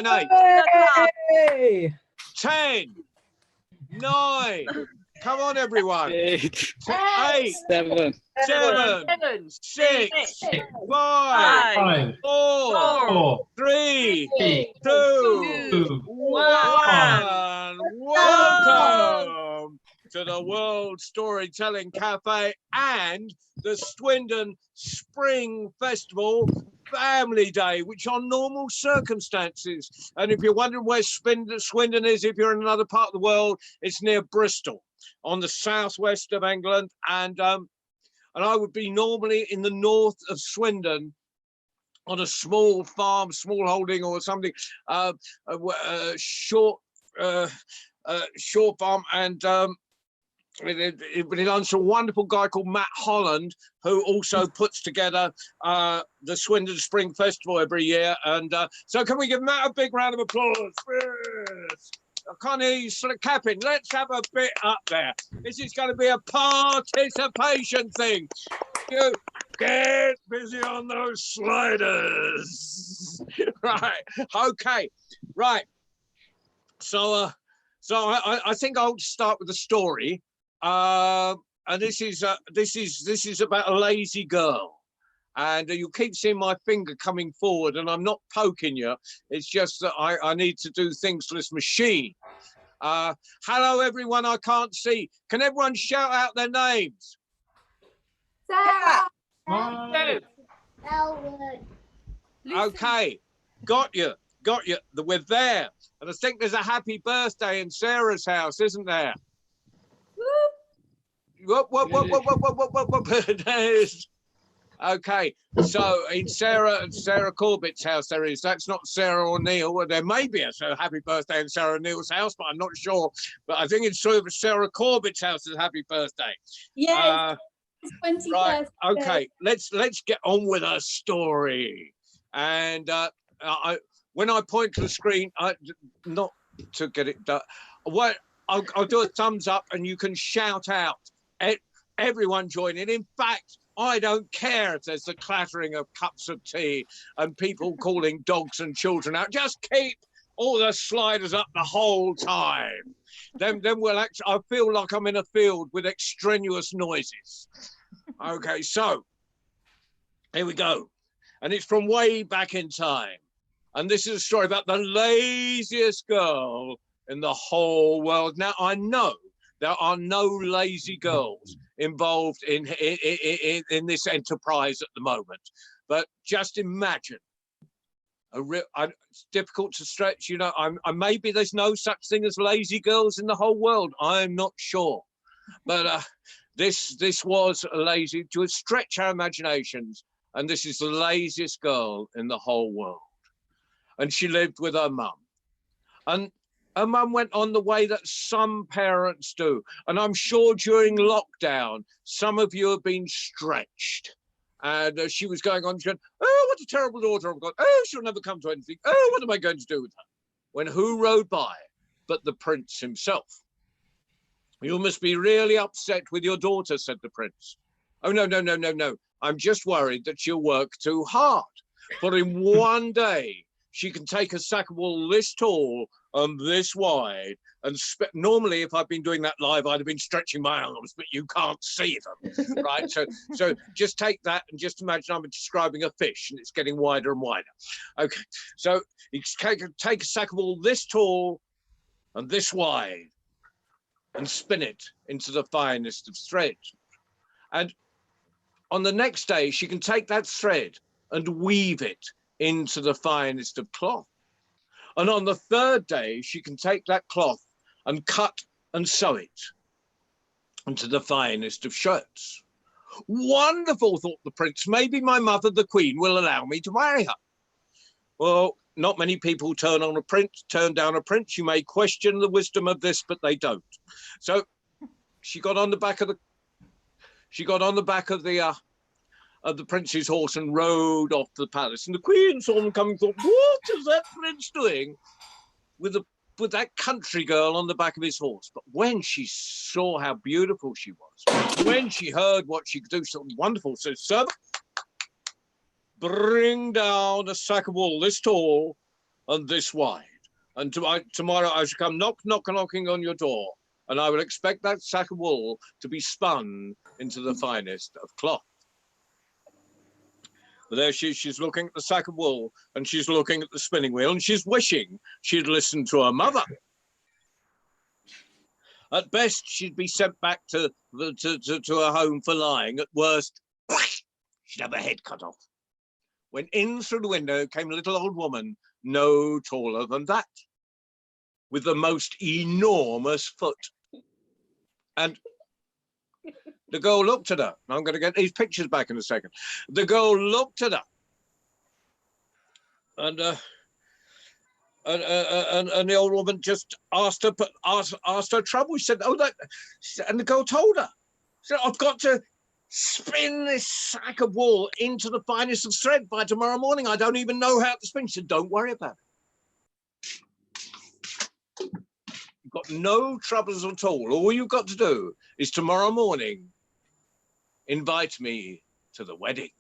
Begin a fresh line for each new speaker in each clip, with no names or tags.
8,
Hey!
10, 9. Come on, everyone.
8,
8,
7,
7, 6, 5,
5,
4,
4,
3,
3,
2,
2,
1. Welcome to the World Storytelling Cafe and the Swindon Spring Festival Family Day, which are normal circumstances. And if you're wondering where Swindon is, if you're in another part of the world, it's near Bristol on the southwest of England. And I would be normally in the north of Swindon on a small farm, small holding or something, short farm, and it belongs to a wonderful guy called Matt Holland, who also puts together the Swindon Spring Festival every year. And so can we give Matt a big round of applause? Yes. I can't hear you sort of capping. Let's have a bit up there. This is going to be a participation thing. You get busy on those sliders. Right. Okay. Right. So I think I'll start with the story. And this is about a lazy girl. And you keep seeing my finger coming forward, and I'm not poking you. It's just that I need to do things to this machine. Hello, everyone. I can't see. Can everyone shout out their names?
Sarah.
Elwood.
Okay, got you. We're there. And I think there's a happy birthday in Sarah's house, isn't there? Whoop. There's... Okay, so in Sarah Corbett's house there is. That's not Sarah O'Neill. Well, there may be a happy birthday in Sarah O'Neill's house, but I'm not sure. But I think it's sort of Sarah Corbett's house is happy birthday.
Yes, it's 21st.
Right. Okay, let's get on with our story. And when I point to the screen, not to get it done. What I'll do a thumbs up, and you can shout out. Everyone join in. In fact, I don't care if there's the clattering of cups of tea and people calling dogs and children out. Just keep all the sliders up the whole time. Then we'll actually, I feel like I'm in a field with extraneous noises. Okay, so here we go. And it's from way back in time. And this is a story about the laziest girl in the whole world. Now, I know there are no lazy girls involved in this enterprise at the moment, but just imagine it's difficult to stretch. You know, maybe there's no such thing as lazy girls in the whole world. I'm not sure, but this was a lazy to stretch our imaginations, and this is the laziest girl in the whole world, and she lived with her mum, and her mum went on the way that some parents do. And I'm sure during lockdown, some of you have been stretched. And she was going on, she went, oh, what a terrible daughter I've got. Oh, she'll never come to anything. Oh, what am I going to do with her? When who rode by but the prince himself? You must be really upset with your daughter, said the prince. Oh, no. I'm just worried that she'll work too hard. For in one day, she can take a sack of wool this tall and this wide, and normally if I'd been doing that live, I'd have been stretching my arms, but you can't see them, right? So just take that and just imagine I'm describing a fish and it's getting wider and wider. Okay, so you take a sack of wool this tall and this wide and spin it into the finest of thread. And on the next day, she can take that thread and weave it into the finest of cloth. And on the third day, she can take that cloth and cut and sew it into the finest of shirts. Wonderful, thought the prince. Maybe my mother, the queen, will allow me to marry her. Well, not many people turn down a prince. You may question the wisdom of this, but they don't. So she got on the back of the prince's horse and rode off to the palace. And the queen saw them coming, thought, what is that prince doing with that country girl on the back of his horse? But when she saw how beautiful she was, when she heard what she could do, something wonderful, so servant, bring down a sack of wool this tall and this wide. And tomorrow I shall come knocking on your door, and I will expect that sack of wool to be spun into the finest of cloth. But there she's looking at the sack of wool, and she's looking at the spinning wheel, and she's wishing she'd listened to her mother. At best, she'd be sent back to her home for lying. At worst, she'd have her head cut off. When in through the window came a little old woman, no taller than that, with the most enormous foot. And the girl looked at her. I'm going to get these pictures back in a second. The girl looked at her, and the old woman just asked her trouble. She said, "Oh, that," and the girl told her, "So I've got to spin this sack of wool into the finest of thread by tomorrow morning. I don't even know how to spin." She said, "Don't worry about it. You've got no troubles at all. All you've got to do is tomorrow morning invite me to the wedding."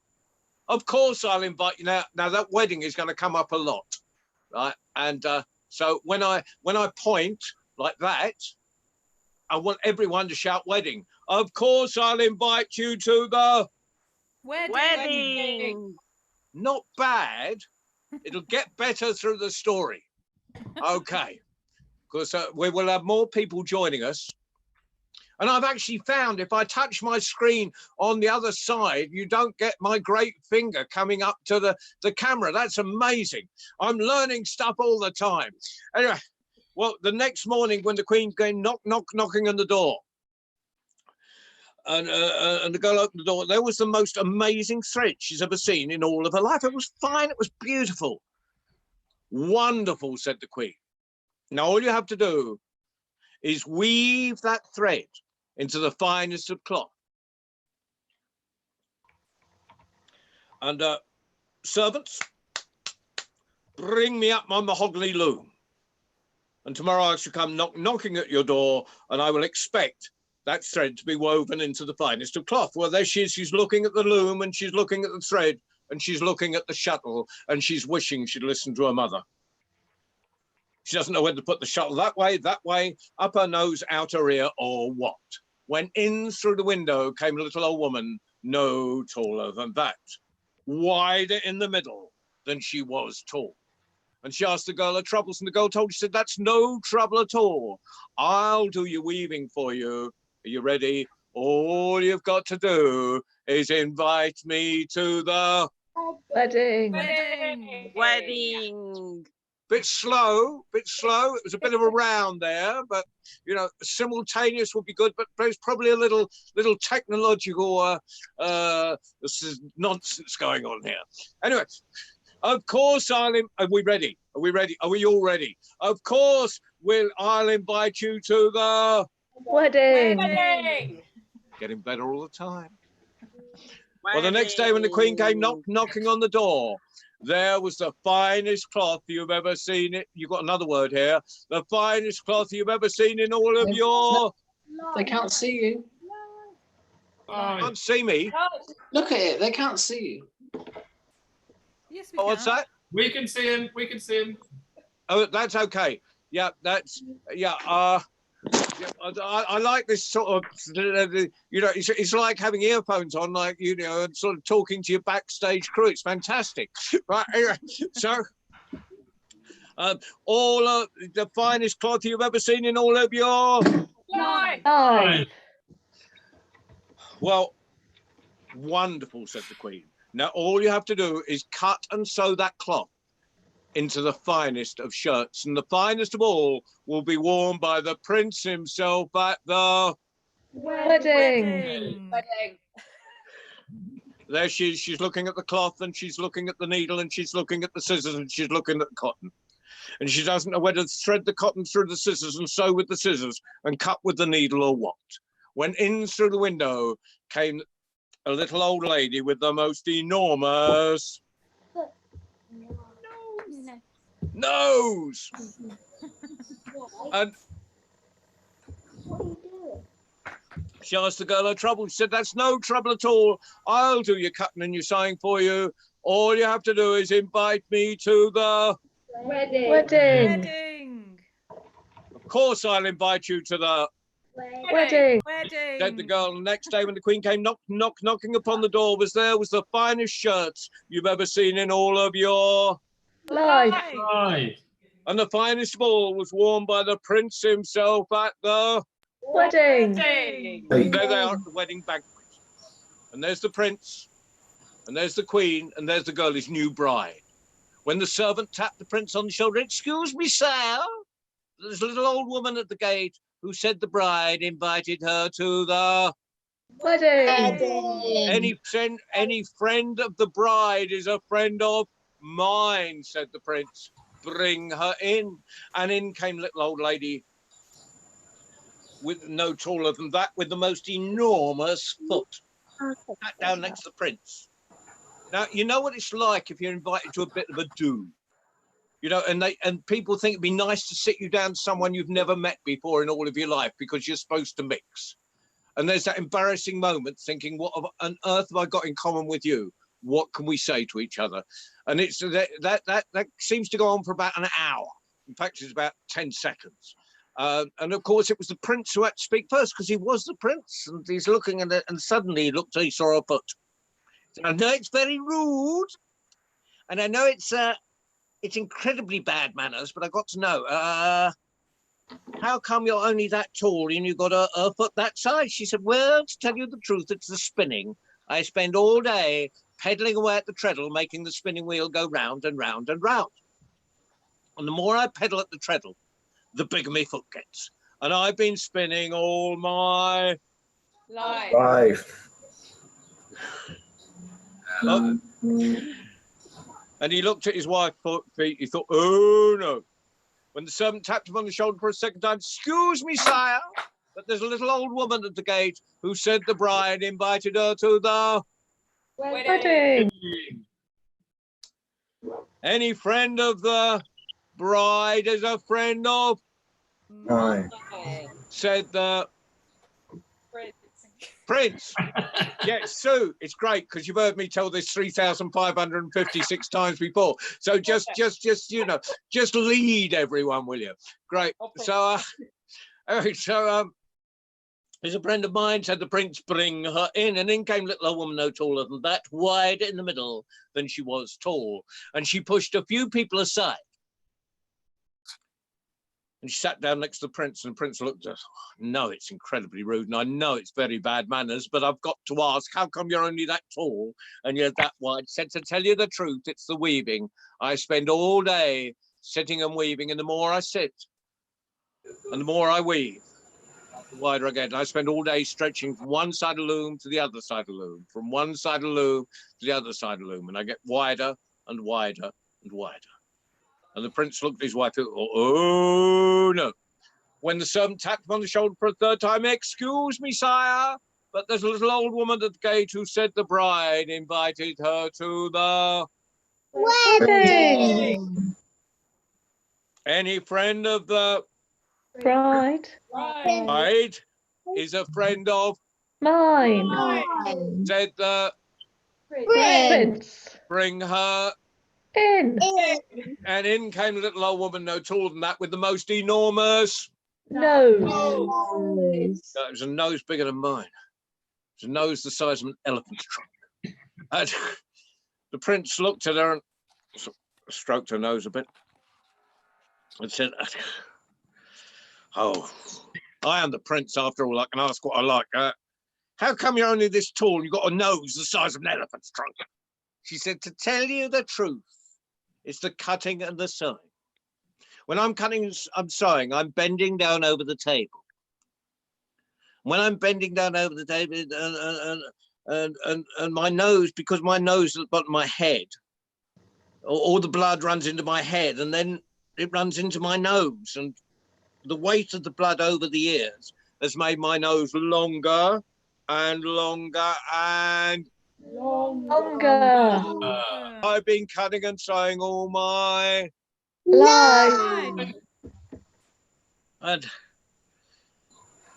Of course, I'll invite you. Now that wedding is going to come up a lot, right? And so when I point like that, I want everyone to shout wedding. Of course, I'll invite you to the
Wedding.
Not bad. It'll get better through the story. Okay. Because we will have more people joining us. And I've actually found if I touch my screen on the other side, you don't get my great finger coming up to the camera. That's amazing. I'm learning stuff all the time. Anyway, well, the next morning when the Queen came knocking on the door, and the girl opened the door, there was the most amazing thread she's ever seen in all of her life. It was fine. It was beautiful. Wonderful, said the Queen. Now, all you have to do is weave that thread into the finest of cloth. And servants, bring me up my mahogany loom. And tomorrow I shall come knocking at your door, and I will expect that thread to be woven into the finest of cloth. Well, there she is. She's looking at the loom, and she's looking at the thread, and she's looking at the shuttle, and she's wishing she'd listened to her mother. She doesn't know whether to put the shuttle that way, up her nose, out her ear, or what. When in through the window came a little old woman, no taller than that, wider in the middle than she was tall. And she asked the girl her troubles, and the girl told her, she said, "That's no trouble at all. I'll do your weaving for you. Are you ready? All you've got to do is invite me to the
Wedding.
Wedding.
Bit slow. It was a bit of a round there, but you know, simultaneous would be good. But there's probably a little technological this is nonsense going on here. Anyway, of course are we ready? Are we ready? Are we all ready? Of course, I'll invite you to the
Wedding.
Getting better all the time. Well, the next day when the Queen came knocking on the door, there was the finest cloth you've ever seen. You've got another word here. The finest cloth you've ever seen in all of your...
They can't see you.
Can't see me.
Look at it. They can't see you.
Yes, we
Oh,
can.
what's that?
We can see him. We can see him.
Oh, that's okay. Yeah, that's... Yeah, I like this sort of, you know, it's like having earphones on, like, you know, and sort of talking to your backstage crew. It's fantastic. Right, anyway, so all of the finest cloth you've ever seen in all of your
Life.
Well, wonderful, said the Queen. Now all you have to do is cut and sew that cloth into the finest of shirts, and the finest of all will be worn by the Prince himself at the
Wedding.
There she's looking at the cloth, and she's looking at the needle, and she's looking at the scissors, and she's looking at the cotton. And she doesn't know whether to thread the cotton through the scissors and sew with the scissors and cut with the needle or what. When in through the window came a little old lady with the most enormous nose. And she asked the girl her trouble. She said, "That's no trouble at all. I'll do your cutting and your sewing for you. All you have to do is invite me to the
Wedding.
Wedding.
Of course, I'll invite you to the
Wedding.
said the girl. The next day when the Queen came knocking upon the door, was the finest shirts you've ever seen in all of your...
Life.
Right.
And the finest ball was worn by the Prince himself at the...
Wedding.
And there they are at the wedding banquet. And there's the Prince, and there's the Queen, and there's the girl, his new bride. When the servant tapped the Prince on the shoulder, "Excuse me, sir," there's a little old woman at the gate who said the bride invited her to the...
Wedding.
Any friend of the bride is a friend of mine, said the Prince. Bring her in. And in came little old lady, with no taller than that, with the most enormous foot. Sat down next to the Prince. Now, you know what it's like if you're invited to a bit of a do. You know, and people think it'd be nice to sit you down to someone you've never met before in all of your life because you're supposed to mix. And there's that embarrassing moment thinking, what on earth have I got in common with you? What can we say to each other? And it's that seems to go on for about an hour. In fact, it's about 10 seconds. And of course, it was the Prince who had to speak first because he was the Prince. And he's looking at it, and suddenly he looked, he saw a foot. I know it's very rude, and I know it's incredibly bad manners, but I got to know, how come you're only that tall and you've got a foot that size? She said, well, to tell you the truth, it's the spinning. I spend all day pedaling away at the treadle, making the spinning wheel go round and round and round. And the more I pedal at the treadle, the bigger my foot gets. And I've been spinning all my
Life.
and he looked at his wife's feet. He thought, oh no. When the servant tapped him on the shoulder for a second time, "Excuse me, sire, but there's a little old woman at the gate who said the bride invited her to the
Wedding.
Any friend of the bride is a friend of,"
Mine.
said the Prince. Yes, Sue, it's great because you've heard me tell this 3,556 times before. So just you know, just lead everyone, will you? Great. So there's a friend of mine, said the Prince, bring her in. And in came little old woman no taller than that, wide in the middle than she was tall. And she pushed a few people aside. And she sat down next to the Prince, and the Prince looked at her. No, it's incredibly rude, and I know it's very bad manners, but I've got to ask, how come you're only that tall and you're that wide? Said, to tell you the truth, it's the weaving. I spend all day sitting and weaving, and the more I sit and the more I weave, the wider I get. I spend all day stretching from one side of the loom to the other side of the loom, from one side of the loom to the other side of the loom, and I get wider and wider and wider. And the Prince looked at his wife, oh no. When the servant tapped him on the shoulder for a third time, "Excuse me, sire, but there's a little old woman at the gate who said the bride invited her to the
Wedding.
Any friend of the
Bride.
bride is a friend of,"
Mine.
said the
Prince.
bring her
In.
and in came a little old woman no taller than that with the most enormous
Nose.
It was a nose bigger than mine. It was a nose the size of an elephant's trunk. And the Prince looked at her and stroked her nose a bit and said, "Oh, I am the Prince after all. I can ask what I like. How come you're only this tall and you've got a nose the size of an elephant's trunk?" She said, "To tell you the truth, it's the cutting and the sewing. When I'm cutting, I'm sewing, I'm bending down over the table. When I'm bending down over the table and my nose, because my nose is at the bottom of my head, all the blood runs into my head and then it runs into my nose, and the weight of the blood over the ears has made my nose longer and longer and
Longer.
I've been cutting and sewing all my
Life.
And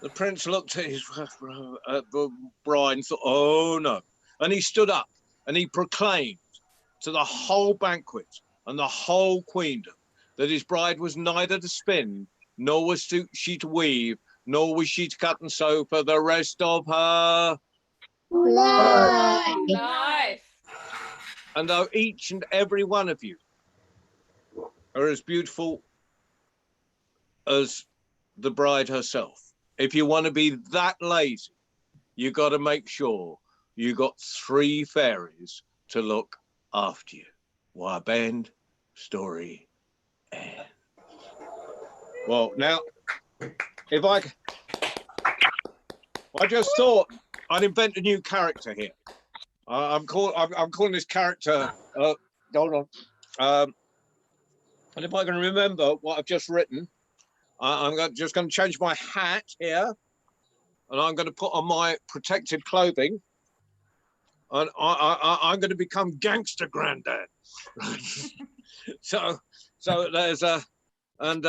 the Prince looked at his bride and thought, oh no. And he stood up and he proclaimed to the whole banquet and the whole queendom that his bride was neither to spin, nor was she to weave, nor was she to cut and sew for the rest of her.
Life.
And though each and every one of you are as beautiful as the bride herself, if you want to be that lazy, you got to make sure you got 3 fairies to look after you. Why, end story end. Well, now, if I just thought I'd invent a new character here. I'm calling this character. Hold on. And if I can remember what I've just written, I'm just going to change my hat here, and I'm going to put on my protective clothing, and I'm going to become Gangster Grandad. so there's a, and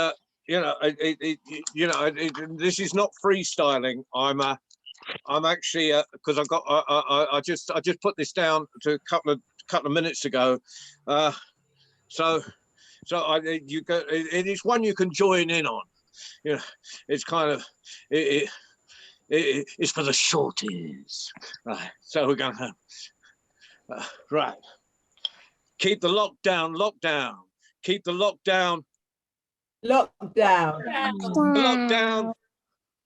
you know, this is not freestyling. I'm actually because I've got I just put this down to a couple of minutes ago. So you go. It is one you can join in on. You know, it's kind of it's for the shorties. Right. So we're going to right. Keep the lockdown. Keep the lockdown. Lockdown.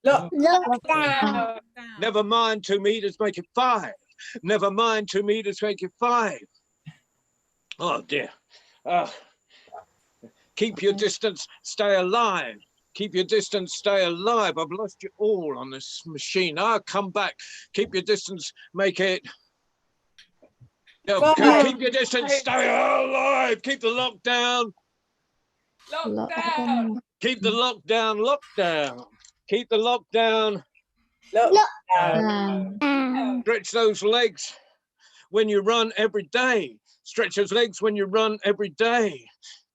Lockdown.
Never mind 2 meters, make it 5. Never mind 2 meters, make it 5. Oh dear. Keep your distance, stay alive. Keep your distance, stay alive. I've lost you all on this machine. Come back. Keep your distance, make it. Keep your distance, stay alive. Keep the lockdown.
Lockdown.
Keep the lockdown. Keep the lockdown. Stretch those legs when you run every day. Stretch those legs when you run every day.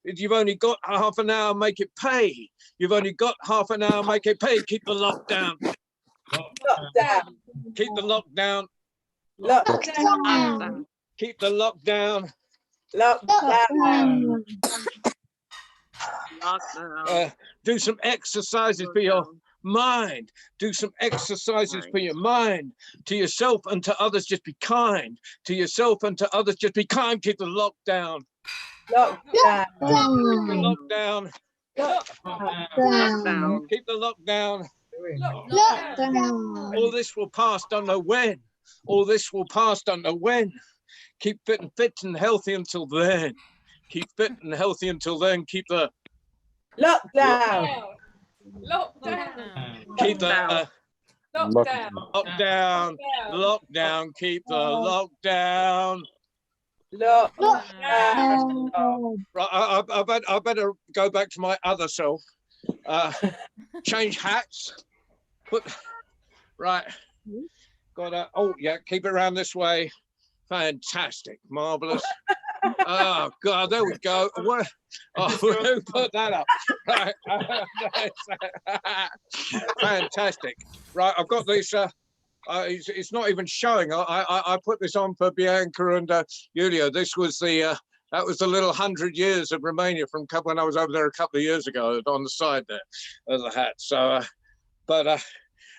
If you've only got half an hour, make it pay. You've only got half an hour, make it pay. Keep the lockdown. Keep the lockdown. Keep the lockdown. Do some exercises for your mind. Do some exercises for your mind. To yourself and to others, just be kind. To yourself and to others, just be kind. Keep the lockdown. Keep the lockdown. Keep the lockdown. All this will pass, don't know when. All this will pass, don't know when. Keep fit and healthy until then. Keep fit and healthy until then. Keep the
Lockdown.
keep the
Lockdown.
lockdown. Keep the lockdown. Right, I better go back to my other self. Change hats. Right. Got oh yeah, keep it around this way. Fantastic, marvelous. Oh God, there we go. Who put that up? Right. Fantastic. Right, I've got this. It's not even showing. I put this on for Bianca and Julio. This was the that was the little 100 years of Romania from when I was over there a couple of years ago on the side there of the hat. So, but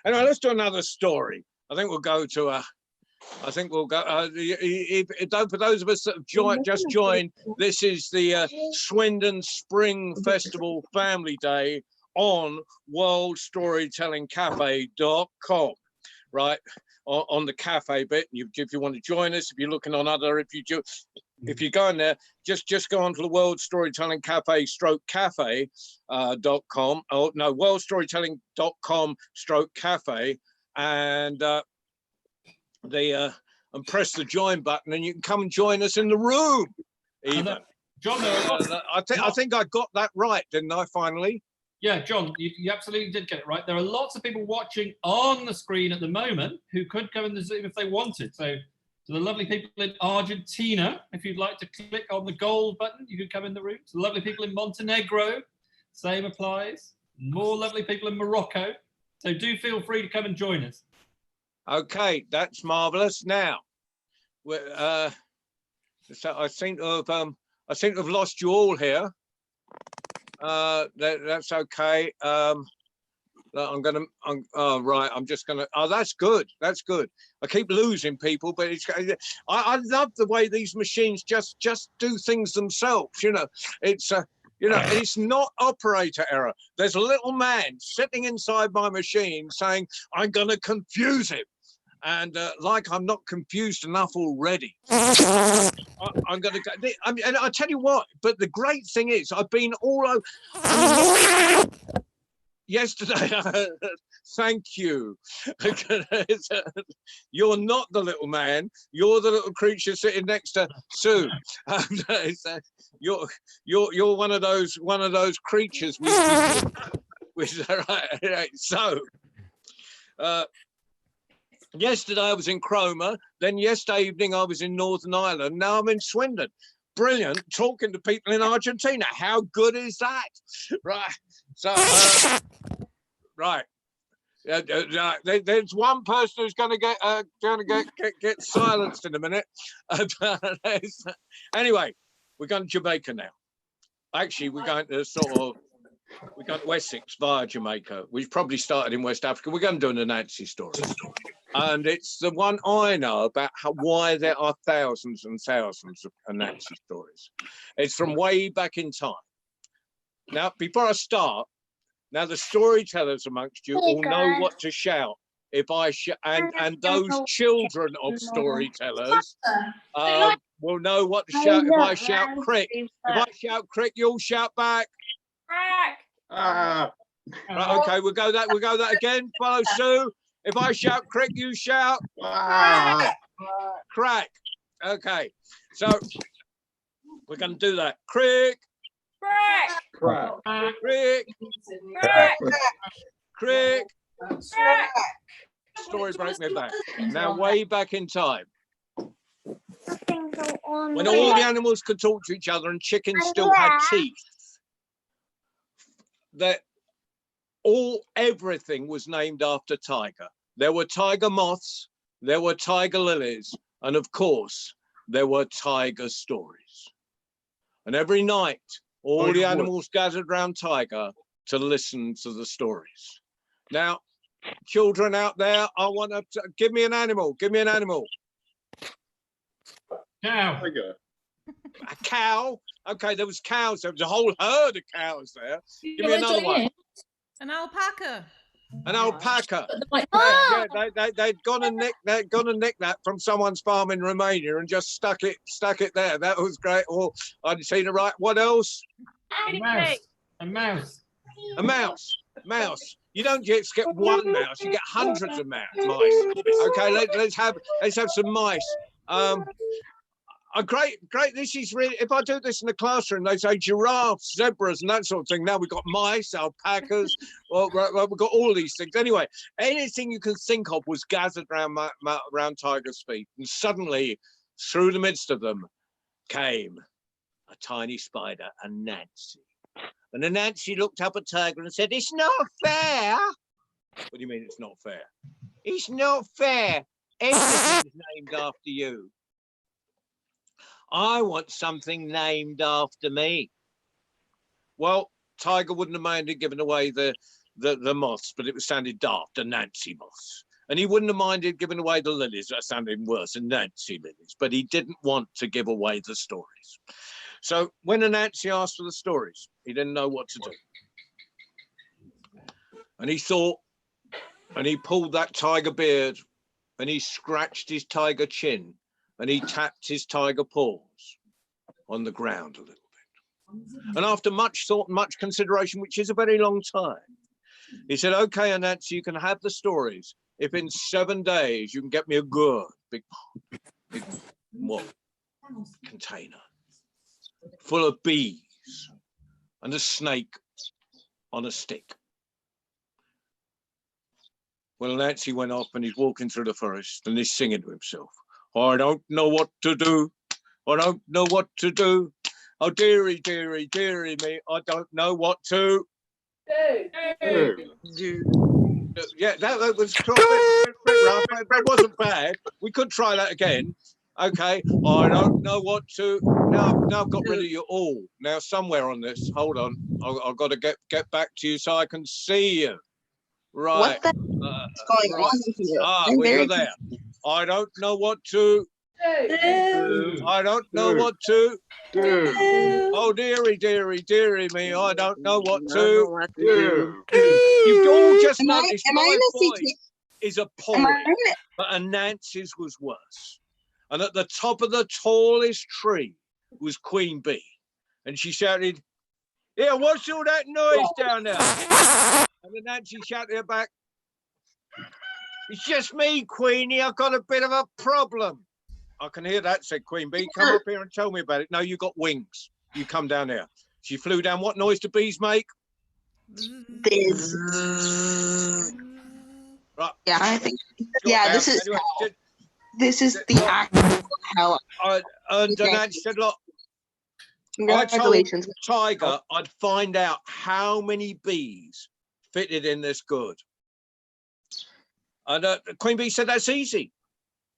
anyway, let's do another story. I think we'll go to I think we'll go. For those of us that have just joined, this is the Swindon Spring Festival Family Day on worldstorytellingcafe.com. Right on the cafe bit. If you want to join us, if you're looking on other, if you go in there, just go on to the World Storytelling Cafe /cafe.com. Oh no, worldstorytelling.com/cafe, and and press the join button, and you can come and join us in the room. Even
John,
I think I got that right, didn't I? Finally.
Yeah, John, you absolutely did get it right. There are lots of people watching on the screen at the moment who could come in the Zoom if they wanted. So to the lovely people in Argentina, if you'd like to click on the gold button, you can come in the room. To the lovely people in Montenegro, same applies. More lovely people in Morocco. So do feel free to come and join us.
Okay, that's marvelous. Now, so I seem to have lost you all here. That's okay. I'm just gonna. Oh, that's good. That's good. I keep losing people, but I love the way these machines just do things themselves. You know, it's it's not operator error. There's a little man sitting inside my machine saying, "I'm gonna confuse him," and like I'm not confused enough already. I'm gonna go. And I tell you what. But the great thing is, I've been all over. Yesterday, thank you. You're not the little man. You're the little creature sitting next to Sue. You're one of those creatures. Right. So, yesterday I was in Cromer. Then yesterday evening I was in Northern Ireland. Now I'm in Swindon. Brilliant, talking to people in Argentina. How good is that? Right. So, right. There's one person who's going to get silenced in a minute. Anyway, we're going to Jamaica now. Actually, we're going to Wessex via Jamaica. We've probably started in West Africa. We're going to do an Anansi story, and it's the one I know about why there are thousands and thousands of Anansi stories. It's from way back in time. Now, before I start, now the storytellers amongst you all know what to shout. If I and those children of storytellers will know what to shout. If I shout crick, you'll shout back. Right, okay, we'll go that again. Follow Sue. If I shout crick, you shout crack. Okay, so we're going to do that. Crick.
Crack.
Crick. Crick. Story broke me back. Now, way back in time, when all the animals could talk to each other and chickens still had teeth, that everything was named after tiger. There were tiger moths, there were tiger lilies, and of course, there were tiger stories. And every night, all the animals gathered around Tiger to listen to the stories. Now, children out there, I want to give me an animal. Give me an animal.
Cow.
A cow. Okay, there was cows. There was a whole herd of cows there. Give me another one.
An alpaca.
An alpaca. Yeah, they'd gone and nicked that from someone's farm in Romania and just stuck it there. That was great. Oh, I'd seen it right. What else?
A mouse. A mouse.
A mouse. Mouse. You don't just get one mouse. You get hundreds of mice. Okay, let's have some mice. Great. This is really. If I do this in the classroom, they say giraffes, zebras, and that sort of thing. Now we've got mice, alpacas. Well, we've got all these things. Anyway, anything you can think of was gathered around Tiger's feet, and suddenly, through the midst of them, came a tiny spider, Anansi. And Anansi looked up at Tiger and said, "It's not fair." What do you mean it's not fair? It's not fair. Everything's named after you. I want something named after me. Well, Tiger wouldn't have minded giving away the moths, but it sounded daft, Anansi moths. And he wouldn't have minded giving away the lilies, that sounded worse, Anansi lilies. But he didn't want to give away the stories. So when Anansi asked for the stories, he didn't know what to do. And he thought, and he pulled that tiger beard, and he scratched his tiger chin, and he tapped his tiger paws on the ground a little bit. And after much thought and much consideration, which is a very long time, he said, "Okay, Anansi, you can have the stories if in 7 days you can get me a good big container full of bees and a snake on a stick." Well, Anansi went off and he's walking through the forest and he's singing to himself. "I don't know what to do. I don't know what to do. Oh, dearie, dearie, dearie me. I don't know what to do." Yeah, that was quite rough, but it wasn't bad. We could try that again. Okay, I don't know what to. Now I've got rid of you all. Now somewhere on this, hold on. I've got to get back to you so I can see you. Right.
What the is going
right.
on here?
Ah,
I'm
well,
very
you're there. I don't know what to. I don't know what to. Oh, dearie me, I don't know what to. You've all just
Am I
noticed
in
my
a
voice
CT?
is
Am
appalling,
I in it?
but Anansi's was worse. And at the top of the tallest tree was Queen Bee. And she shouted, "Yeah, what's all that noise down there?" And Anansi shouted back, "It's just me, Queenie. I've got a bit of a problem." "I can hear that," said Queen Bee. "Come up here and tell me about it." "No, you got wings. You come down here." She flew down. What noise do bees make?
This.
Right.
Yeah, I think.
Got
Yeah,
down.
this is.
Anyway,
This is the actual hell.
and Nancy said, "Look, I told
Congratulations.
Tiger I'd find out how many bees fitted in this good." And Queen Bee said, "That's easy.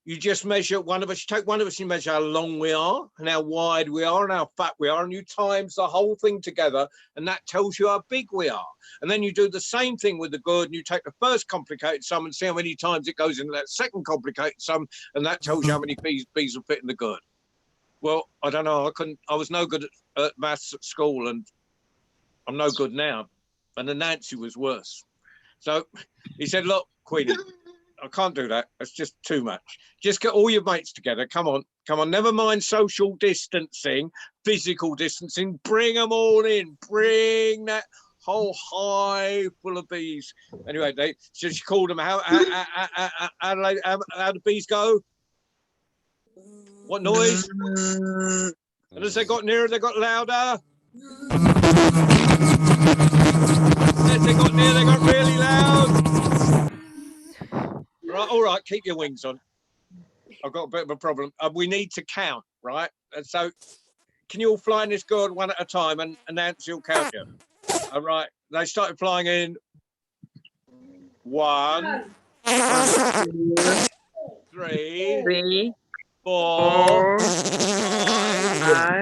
You just measure one of us, you take one of us, you measure how long we are and how wide we are and how fat we are, and you times the whole thing together, and that tells you how big we are. And then you do the same thing with the good, and you take the first complicated sum and see how many times it goes into that second complicated sum, and that tells you how many bees will fit in the good." Well, I don't know. I was no good at maths at school, and I'm no good now. And Anansi was worse. So he said, "Look, Queenie, I can't do that. It's just too much. Just get all your mates together. Come on. Never mind social distancing, physical distancing. Bring them all in. Bring that whole hive full of bees." Anyway, she called them. How the bees go? What noise? And as they got nearer, they got louder. As they got near, they got really loud. Right, all right, keep your wings on. I've got a bit of a problem. We need to count, right? And so, can you all fly in this good one at a time, and Nancy will count you? All right, they started flying in. 1, 2, 3, 4, 5,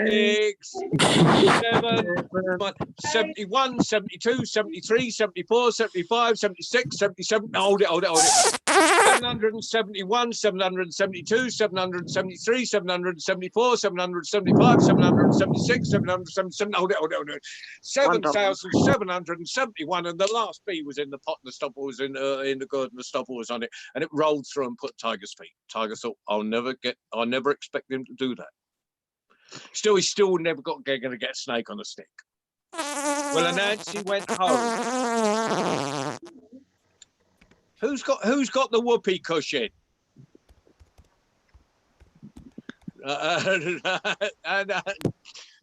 6, 7, 71, 72, 73, 74, 75, 76, 77. Hold it. 771, 772, 773, 774, 775, 776, 777. Hold it. 7,771, and the last bee was in the pot, and the stopper was in the good, and the stopper was on it, and it rolled through and put Tiger's feet. Tiger thought, I'll never expect him to do that. He's still never going to get a snake on a stick. Well, Anansi went home. Who's got the whoopee cushion?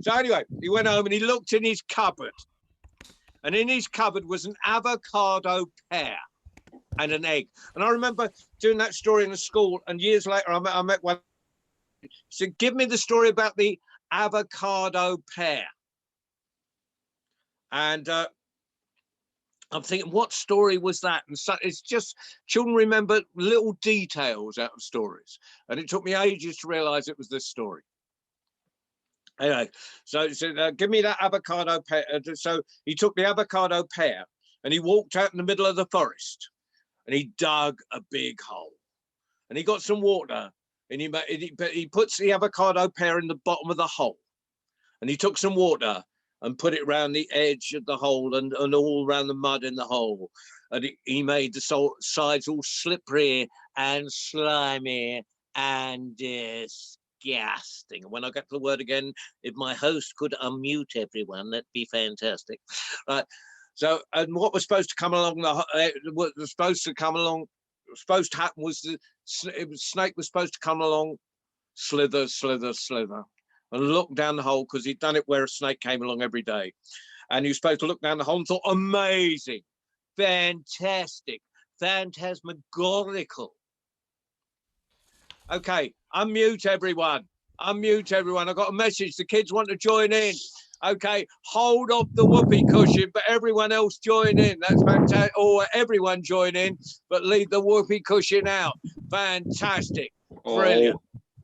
So anyway, he went home and he looked in his cupboard, and in his cupboard was an avocado pear and an egg. And I remember doing that story in the school, and years later I met one. He said, "Give me the story about the avocado pear." And I'm thinking, what story was that? And so it's just children remember little details out of stories, and it took me ages to realize it was this story. Anyway, so he said, "Give me that avocado pear." So he took the avocado pear and he walked out in the middle of the forest, and he dug a big hole, and he got some water, and he puts the avocado pear in the bottom of the hole, and he took some water and put it around the edge of the hole and all around the mud in the hole. And he made the sides all slippery and slimy and disgusting. And when I get to the word again, if my host could unmute everyone, that'd be fantastic. Right. So, and what was supposed to come along, what was supposed to happen was the snake was supposed to come along, slither, and look down the hole, because he'd done it where a snake came along every day. And he was supposed to look down the hole and thought, amazing, fantastic, phantasmagorical. Okay, unmute everyone. I've got a message. The kids want to join in. Okay, hold off the whoopee cushion, but everyone else join in. That's fantastic. Or everyone join in, but leave the whoopee cushion out. Fantastic. Brilliant.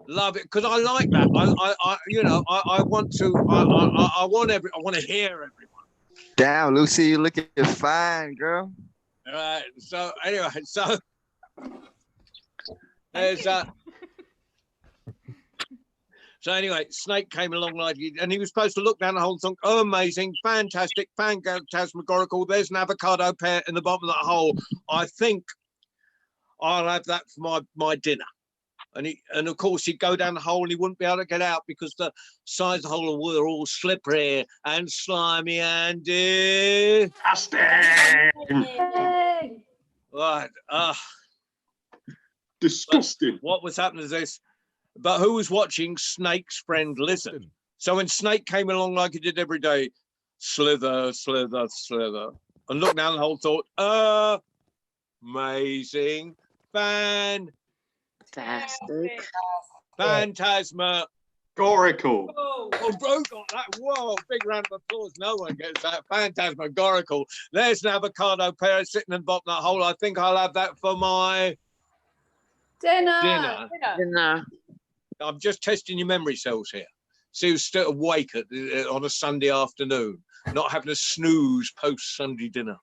Love it, because I like that. I want to. I want to hear everyone.
Damn, Lucy, you looking fine, girl.
All right. So anyway, there's So anyway, Snake came along and he was supposed to look down the hole and think, oh, amazing, fantastic, phantasmagorical. There's an avocado pear in the bottom of that hole. I think I'll have that for my dinner. And of course, he'd go down the hole and he wouldn't be able to get out because the sides of the hole were all slippery and slimy and
Disgusting.
right.
Disgusting.
What was happening is this. But who was watching Snake's friend Lizard? So when Snake came along like he did every day, slither, slither, slither, and looked down the hole, thought, amazing,
Fantastic.
phantasma.
Gorical.
Oh, bro got that. Whoa, big round of applause. No one gets that. Phantasmagorical. There's an avocado pear sitting in the bottom of that hole. I think I'll have that for my dinner.
No.
I'm just testing your memory cells here. See who's still awake on a Sunday afternoon, not having a snooze post Sunday dinner.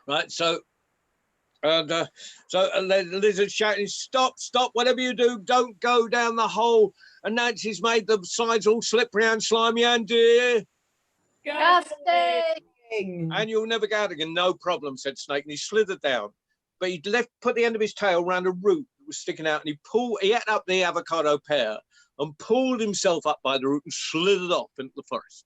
Right, so the Lizard shouting, stop, whatever you do, don't go down the hole. And Nancy's made the sides all slippery and slimy and and you'll never get out again. No problem, said Snake, and he slithered down. But he put the end of his tail around a root that was sticking out, and he ate up the avocado pear and pulled himself up by the root and slithered off into the forest.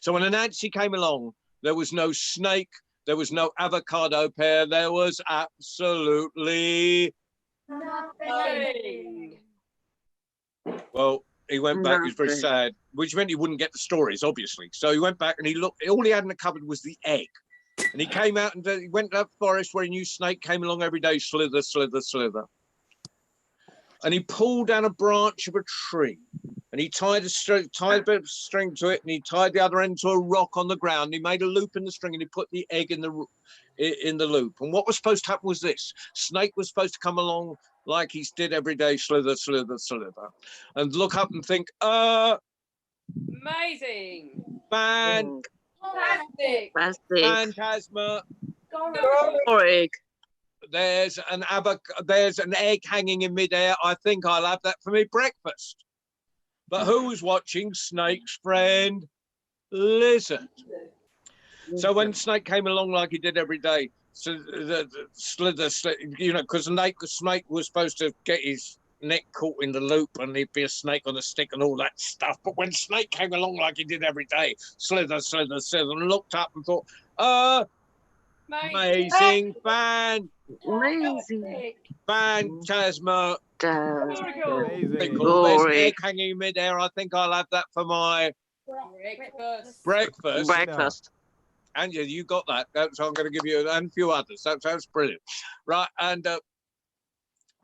So when Anansi came along, there was no snake, there was no avocado pear, there was absolutely
Nothing.
Well, he went back, he was very sad, which meant he wouldn't get the stories, obviously. So he went back and he looked, all he had in the cupboard was the egg. And he came out and he went to the forest where he knew Snake came along every day, slither, slither, slither. And he pulled down a branch of a tree and he tied a bit of string to it, and he tied the other end to a rock on the ground. He made a loop in the string and he put the egg in the loop. And what was supposed to happen was this. Snake was supposed to come along like he did every day, slither, slither, slither, and look up and think,
Amazing.
Fantastic.
Phantasma.
Goric.
There's an egg hanging in midair. I think I'll have that for me breakfast. But who's watching Snake's friend Lizard? So when Snake came along like he did every day, so the slither, you know, because Snake was supposed to get his neck caught in the loop and he'd be a snake on a stick and all that stuff. But when Snake came along like he did every day, slither, slither, slither, and looked up and thought, amazing, phantasma. There's egg hanging in midair. I think I'll have that for my breakfast. And you got that. So I'm going to give you and a few others. That's brilliant, right? And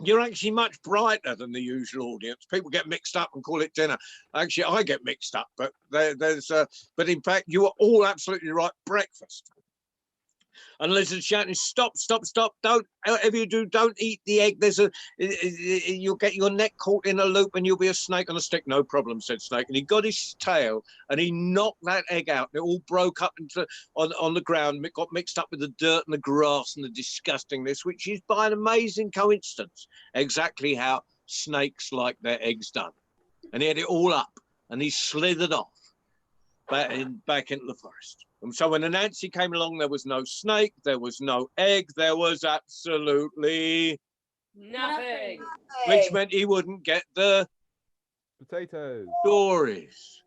you're actually much brighter than the usual audience. People get mixed up and call it dinner. Actually, I get mixed up, but but in fact, you are all absolutely right. Breakfast. And Lizard shouting, stop, don't, whatever you do, don't eat the egg. You'll get your neck caught in a loop and you'll be a snake on a stick. No problem, said Snake. And he got his tail and he knocked that egg out. And it all broke up on the ground. It got mixed up with the dirt and the grass and the disgustingness, which is by an amazing coincidence, exactly how snakes like their eggs done. And he had it all up and he slithered off back into the forest. And so when Anansi came along, there was no snake, there was no egg, there was absolutely
nothing.
Which meant he wouldn't get the
potatoes
stories.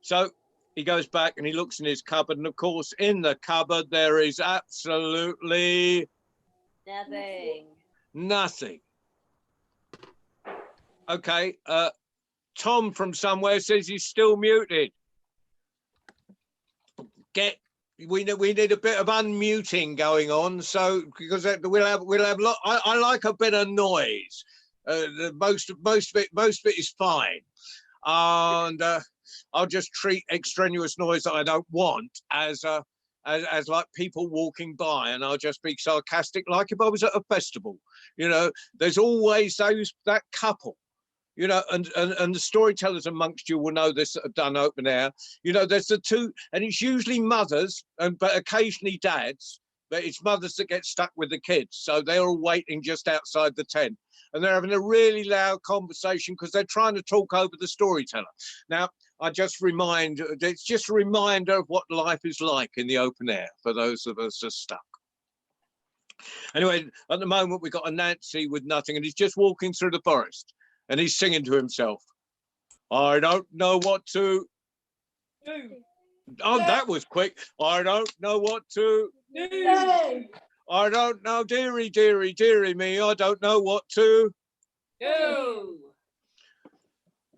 So he goes back and he looks in his cupboard, and of course, in the cupboard there is absolutely nothing. Okay, Tom from somewhere says he's still muted. We need a bit of unmuting going on, so because we'll have I like a bit of noise. Most of it is fine, and I'll just treat extraneous noise that I don't want as as like people walking by, and I'll just be sarcastic, like if I was at a festival. You know, there's always that couple. You know, and the storytellers amongst you will know this that have done open air. You know, there's the two, and it's usually mothers, but occasionally dads. But it's mothers that get stuck with the kids, so they're all waiting just outside the tent, and they're having a really loud conversation because they're trying to talk over the storyteller. Now, it's just a reminder of what life is like in the open air for those of us that are stuck. Anyway, at the moment we've got a Nancy with nothing, and he's just walking through the forest, and he's singing to himself. I don't know what to
Do.
Oh, that was quick. I don't know what to
Do.
I don't know, dearie, dearie, dearie me. I don't know what to
Do.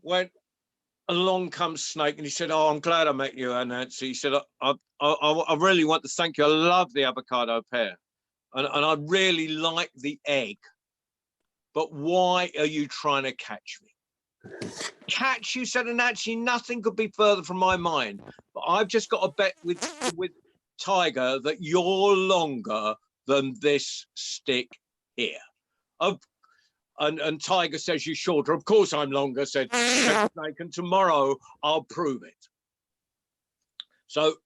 When along comes Snake, and he said, "Oh, I'm glad I met you, Nancy." He said, I really want to thank you. I love the avocado pear, and I really like the egg. But why are you trying to catch me? Catch you, said Nancy. Nothing could be further from my mind. But I've just got a bet with Tiger that you're longer than this stick here. And Tiger says you're shorter. Of course I'm longer, said Snake, and tomorrow I'll prove it. So,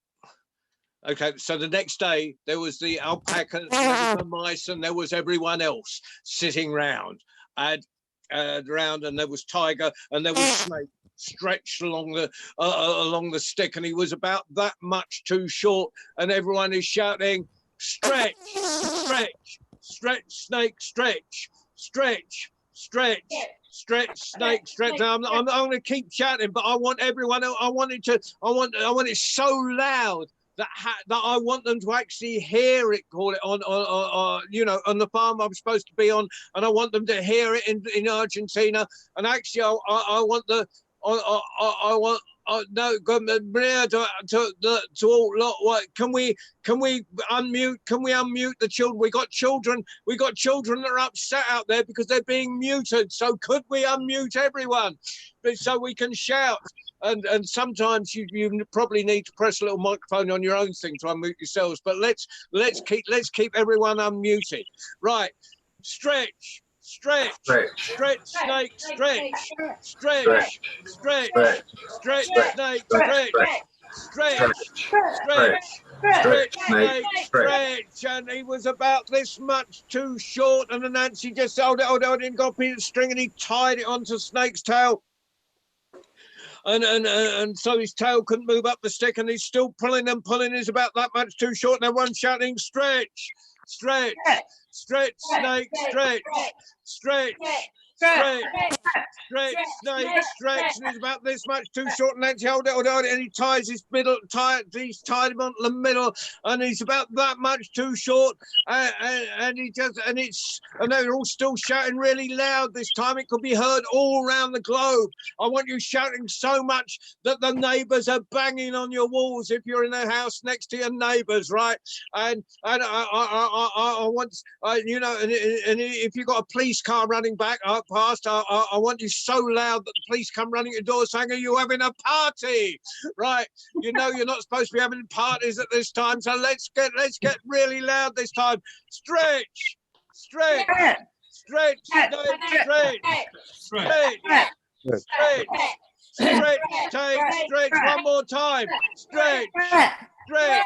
okay, so the next day there was the alpaca, the mice, and there was everyone else sitting round. And there was Tiger, and there was Snake stretched along the stick, and he was about that much too short, and everyone is shouting, "Stretch, stretch, stretch, Snake, stretch, stretch, stretch, stretch, Snake, stretch." I'm going to keep shouting, but I want everyone. I want it so loud that I want them to actually hear it. Call it on you know, on the farm I'm supposed to be on, and I want them to hear it in Argentina. And actually, I want the I want. No, to all lot. What can we unmute? Can we unmute the children? We got children that are upset out there because they're being muted. So could we unmute everyone, so we can shout? And sometimes you probably need to press a little microphone on your own thing to unmute yourselves. But let's keep everyone unmuted. Right, stretch. Stretch, stretch, Snake, stretch, stretch, stretch, stretch, Snake, stretch, stretch, stretch, stretch, Snake, stretch. And he was about this much too short, and then Nancy just hold it, and got a piece of string, and he tied it onto Snake's tail. And so his tail couldn't move up the stick, and he's still pulling. He's about that much too short, and everyone's shouting, "Stretch, stretch, stretch, Snake, stretch, stretch, stretch, stretch, Snake, stretch." And he's about this much too short, and Nancy hold it, and he ties his middle, he's tied him onto the middle, and he's about that much too short, and they're all still shouting really loud this time. It could be heard all around the globe. I want you shouting so much that the neighbours are banging on your walls if you're in a house next to your neighbours, right? And I want, you know, and if you've got a police car running back up past, I want you so loud that the police come running at the door saying, "Are you having a party?" Right? You know you're not supposed to be having parties at this time, so let's get really loud this time. Stretch, stretch, stretch, stretch, stretch, stretch, stretch, take, stretch one more time. Stretch, stretch,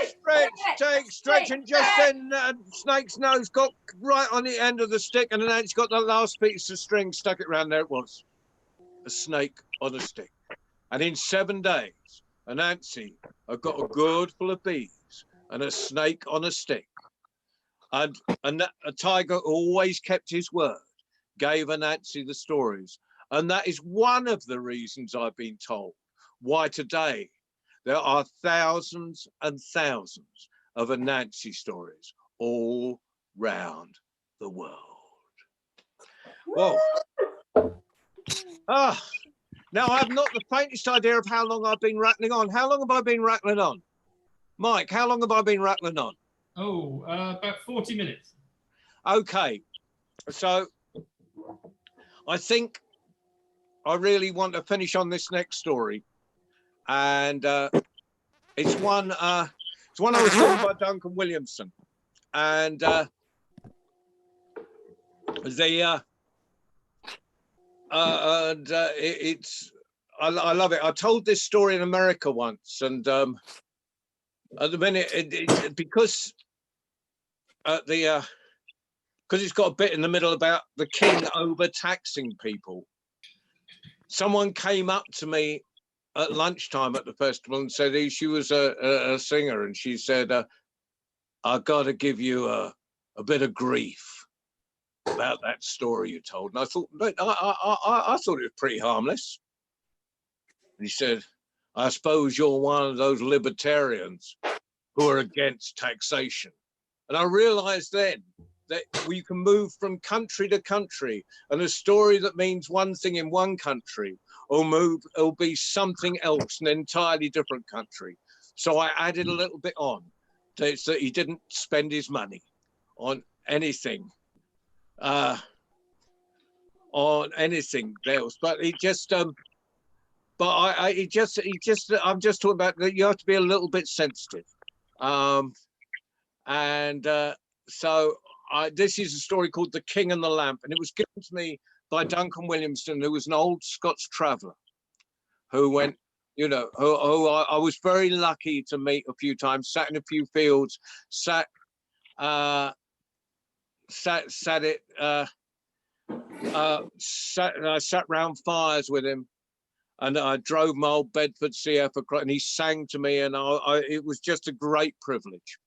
stretch, take, stretch, and just then Snake's nose got right on the end of the stick, and then it's got the last piece of string stuck it round there. It was a snake on a stick. And in 7 days, Nancy had got a gourd full of bees and a snake on a stick. And a Tiger always kept his word, gave Nancy the stories. And that is one of the reasons I've been told why today there are thousands and thousands of Anansi stories all round the world. Well, now I have not the faintest idea of how long I've been rattling on. How long have I been rattling on? Mike, how long have I been rattling on?
Oh, about 40 minutes.
Okay, so I think I really want to finish on this next story. And it's one It's one I was told by Duncan Williamson, and it's I love it. I told this story in America once, and at the minute because it's got a bit in the middle about the king overtaxing people. Someone came up to me at lunchtime at the festival and said she was a singer, and she said, I got to give you a bit of grief about that story you told. And I thought, I thought it was pretty harmless. And he said, I suppose you're one of those libertarians who are against taxation. And I realized then that we can move from country to country, and a story that means one thing in one country will be something else in an entirely different country. So I added a little bit on that he didn't spend his money on anything else, but he just I'm just talking about that you have to be a little bit sensitive, so this is a story called The King and the Lamp, and it was given to me by Duncan Williamson, who was an old Scots traveller who went, who I was very lucky to meet a few times, sat in a few fields, sat round fires with him, and I drove my old Bedford CF across, and he sang to me, and it was just a great privilege.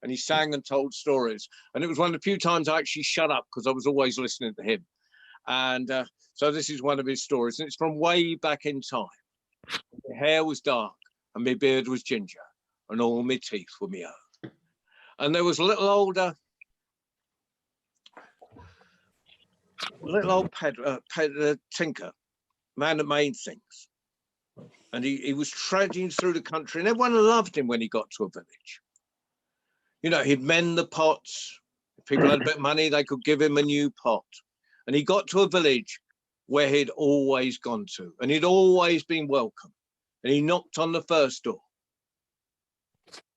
And he sang and told stories. And it was one of the few times I actually shut up because I was always listening to him. And so this is one of his stories. And it's from way back in time. My hair was dark and my beard was ginger and all my teeth were me own. And there was a little old tinker, man that made things. And he was trudging through the country, and everyone loved him when he got to a village. He'd mend the pots. If people had a bit of money, they could give him a new pot. And he got to a village where he'd always gone to, and he'd always been welcome. And he knocked on the first door,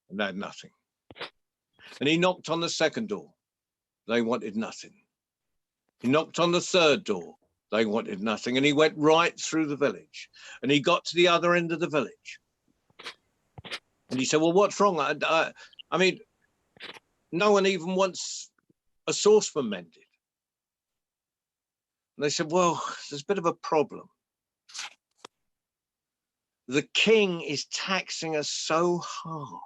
and they had nothing. And he knocked on the second door. They wanted nothing. He knocked on the third door. They wanted nothing. And he went right through the village, and he got to the other end of the village. And he said, well, what's wrong? I mean, no one even wants a saucepan mended. And they said, well, there's a bit of a problem. The king is taxing us so hard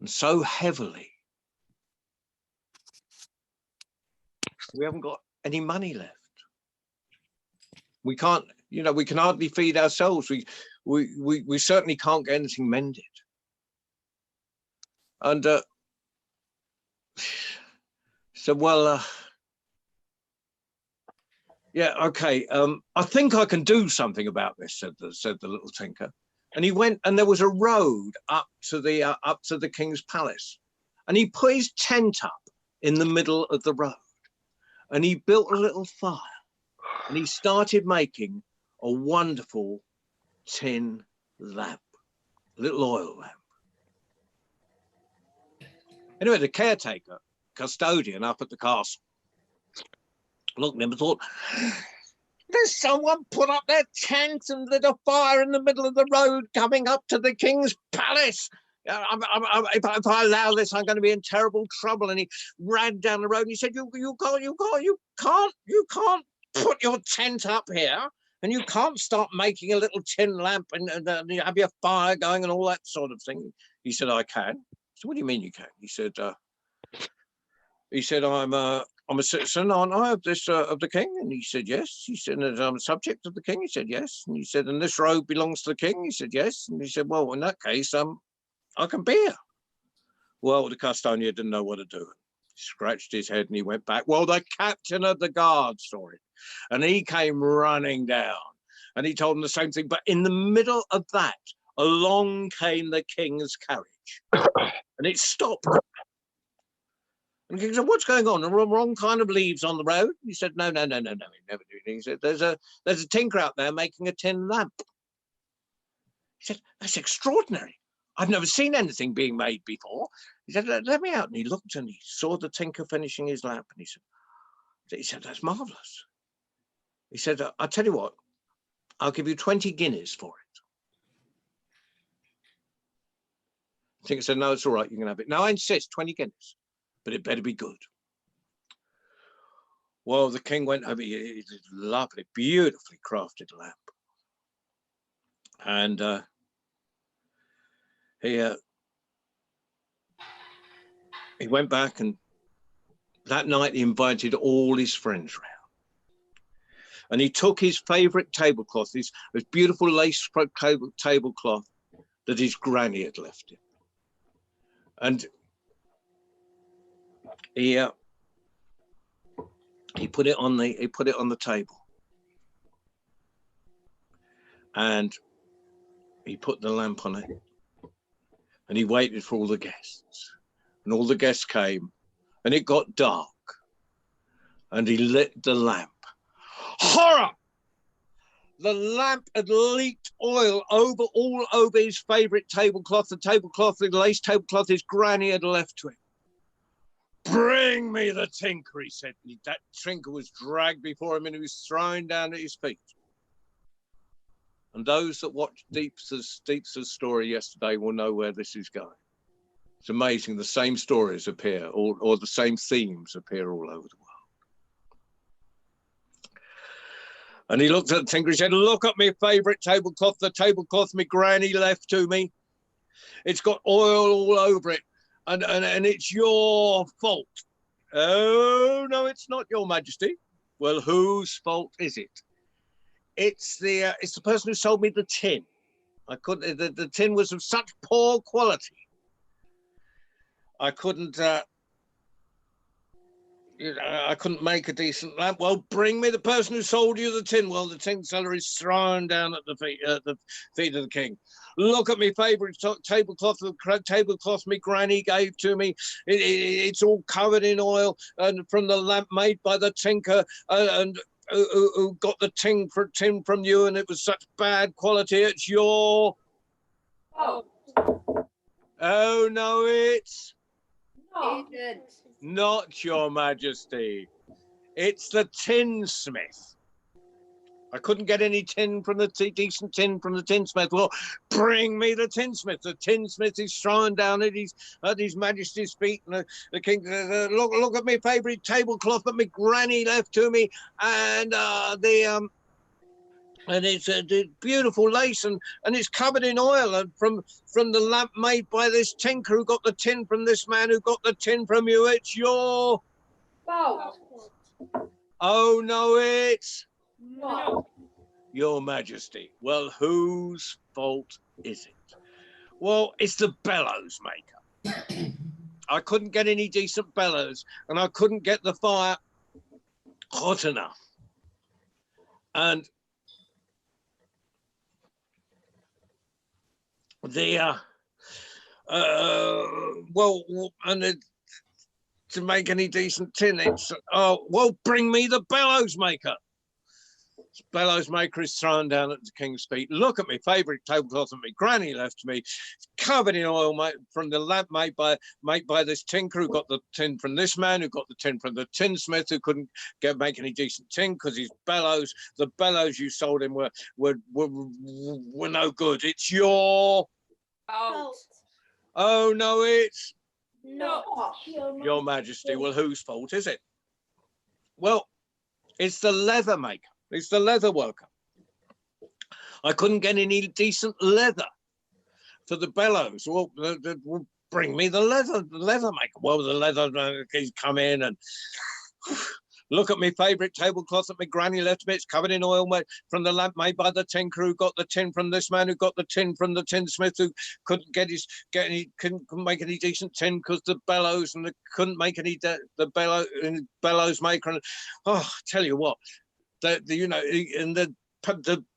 and so heavily. We haven't got any money left. We can't, we can hardly feed ourselves. We certainly can't get anything mended. And so, well, yeah, okay. I think I can do something about this, said the little tinker. And he went, and there was a road up to the king's palace, and he put his tent up in the middle of the road, and he built a little fire, and he started making a wonderful tin lamp, a little oil lamp. Anyway, the caretaker, custodian up at the castle, looked at him and thought, there's someone put up their tent and lit a fire in the middle of the road coming up to the king's palace. If I allow this, I'm going to be in terrible trouble. And he ran down the road and he said, you can't put your tent up here, and you can't start making a little tin lamp and have your fire going and all that sort of thing. He said, I can. So what do you mean you can? He said, I'm a citizen, aren't I, of the king? And he said, yes. He said, and I'm a subject of the king. He said, yes. And he said, and this road belongs to the king? He said, yes. And he said, well, in that case, I can be here. Well, the custodian didn't know what to do. He scratched his head and he went back. Well, the captain of the guard saw it, and he came running down, and he told him the same thing. But in the middle of that, along came the king's carriage, and it stopped. And the king said, what's going on? The wrong kind of leaves on the road? He said, no, he never did. He said, there's a tinker out there making a tin lamp. He said, that's extraordinary. I've never seen anything being made before. He said, let me out. And he looked and he saw the tinker finishing his lamp. And he said, that's marvelous. He said, I'll tell you what, I'll give you 20 guineas for it. The tinker said, no, it's all right, you can have it. No, I insist, 20 guineas, but it better be good. Well, the king went over, it's a lovely, beautifully crafted lamp. And he went back, and that night he invited all his friends round. And he took his favorite tablecloth, this beautiful lace tablecloth that his granny had left him. And he put it on the table. And he put the lamp on it. And he waited for all the guests. And all the guests came, and it got dark. And he lit the lamp. Horror! The lamp had leaked oil all over his favorite tablecloth, the lace tablecloth his granny had left to him. Bring me the tinker, he said. That tinker was dragged before him and he was thrown down at his feet. And those that watched Deep's story yesterday will know where this is going. It's amazing, the same stories appear, or the same themes appear all over the world. And he looked at the tinker, he said, look at my favourite tablecloth, the tablecloth my granny left to me. It's got oil all over it, and it's your fault. Oh, no, it's not, Your Majesty. Well, whose fault is it? It's the person who sold me the tin. I couldn't, the tin was of such poor quality. I couldn't make a decent lamp. Well, bring me the person who sold you the tin. Well, the tin seller is thrown down at the feet of the king. Look at my favourite tablecloth, the tablecloth my granny gave to me. It's all covered in oil, and from the lamp made by the tinker, and who got the tin from you, and it was such bad quality. It's your
Oh.
Oh no, it's
No.
not, Your Majesty. It's the tinsmith. I couldn't get any tin from the decent tin from the tinsmith. Well, bring me the tinsmith. The tinsmith is thrown down at his Majesty's feet, and the king says, look at my favourite tablecloth that my granny left to me, and it's a beautiful lace, and it's covered in oil, and from the lamp made by this tinker who got the tin from this man who got the tin from you. It's your
Fault.
Oh no, it's
No.
Your Majesty. Well, whose fault is it? Well, it's the bellows maker. I couldn't get any decent bellows, and I couldn't get the fire hot enough. And to make any decent tin, it's well, bring me the bellows maker. This bellows maker is thrown down at the king's feet. Look at my favourite tablecloth that my granny left to me. It's covered in oil, from the lamp made by this tinker who got the tin from this man who got the tin from the tinsmith who couldn't make any decent tin because his bellows, the bellows you sold him were no good. It's your
Fault.
Oh no, it's
Not.
Your Majesty. Well, whose fault is it? Well, it's the leather maker. It's the leather worker. I couldn't get any decent leather for the bellows. Well, bring me the leather maker. Well, the leather he's come in and look at my favourite tablecloth that my granny left me. It's covered in oil from the lamp made by the tinker who got the tin from this man who got the tin from the tinsmith who couldn't couldn't make any decent tin because the bellows, and couldn't make any the bellows maker. And I tell you what, the